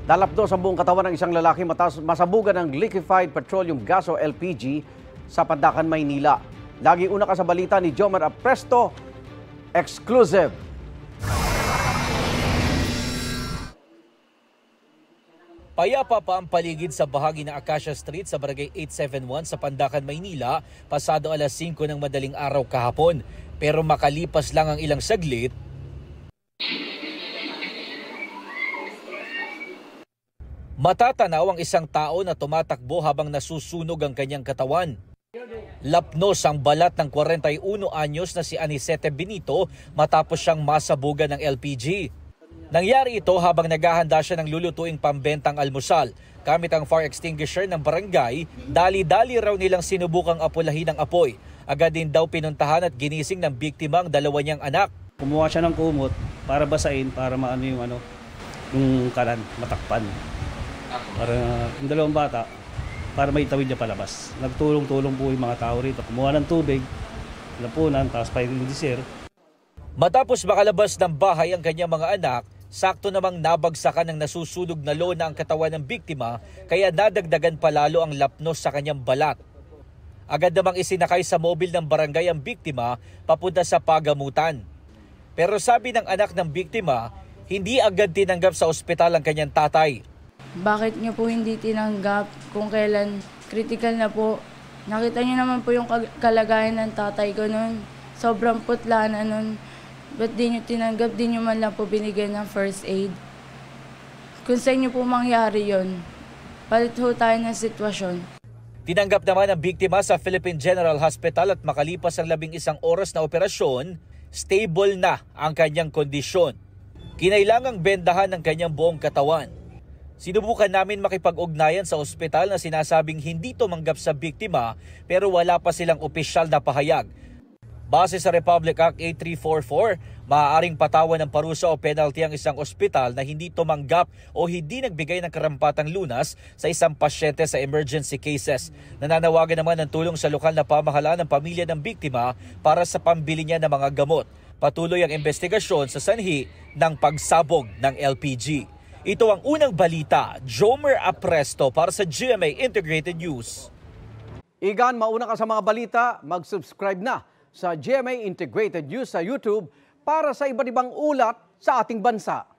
Dalapdos ang buong katawan ng isang lalaki matapos masabugan ng liquefied petroleum gas o LPG sa Pandacan, Maynila. Lagi una ka sa balita ni Jomar Apresto, exclusive. Payapa pa ang paligid sa bahagi ng Acacia Street sa Barangay 871 sa Pandacan, Maynila pasado alas 5 ng madaling araw kahapon. Pero makalipas lang ang ilang saglit, matatanaw ang isang tao na tumatakbo habang nasusunog ang kanyang katawan. Lapnos ang balat ng 41 anyos na si Anicete Benito matapos siyang masabugan ng LPG. Nangyari ito habang naghahanda siya ng lulutuing pambentang almusal. Gamit ang fire extinguisher ng barangay, dali-dali raw nilang sinubukang apulahin ang apoy. Agad din daw pinuntahan at ginising ng biktima ang dalawa niyang anak. Kumuha siya ng kumot para basain, para maano yung kanan, matakpan. Para yung dalawang bata, para may tawid niya palabas. Nagtulong-tulong po yung mga tao rito. Kumuha ng tubig, lapunan, tapos pa yung disir. Matapos makalabas ng bahay ang kanyang mga anak, sakto namang nabagsakan ng nasusunog na lona ang katawan ng biktima, kaya nadagdagan palalo ang lapnos sa kanyang balat. Agad namang isinakay sa mobil ng barangay ang biktima papunta sa pagamutan. Pero sabi ng anak ng biktima, hindi agad tinanggap sa ospital ang kanyang tatay. Bakit niyo po hindi tinanggap kung kailan critical na po? Nakita niyo naman po yung kalagayan ng tatay ko noon. Sobrang putla na noon. Ba't di niyo tinanggap? Di niyo man lang po binigyan ng first aid. Kung sa inyo po mangyari yon, palit ho tayo ng sitwasyon. Tinanggap naman ang biktima sa Philippine General Hospital at makalipas ang 11 oras na operasyon, stable na ang kanyang kondisyon. Kinailangang bendahan ng kanyang buong katawan. Sinubukan namin makipag-ugnayan sa ospital na sinasabing hindi tumanggap sa biktima pero wala pa silang opisyal na pahayag. Base sa Republic Act 8344, maaaring patawan ng parusa o penalty ang isang ospital na hindi tumanggap o hindi nagbigay ng karampatang lunas sa isang pasyente sa emergency cases. Nananawagan naman ng tulong sa lokal na pamahalaan ng pamilya ng biktima para sa pambili niya ng mga gamot. Patuloy ang investigasyon sa sanhi ng pagsabog ng LPG. Ito ang unang balita, Jomar Apresto para sa GMA Integrated News. Igan, mauna ka sa mga balita, mag-subscribe na sa GMA Integrated News sa YouTube para sa iba't ibang ulat sa ating bansa.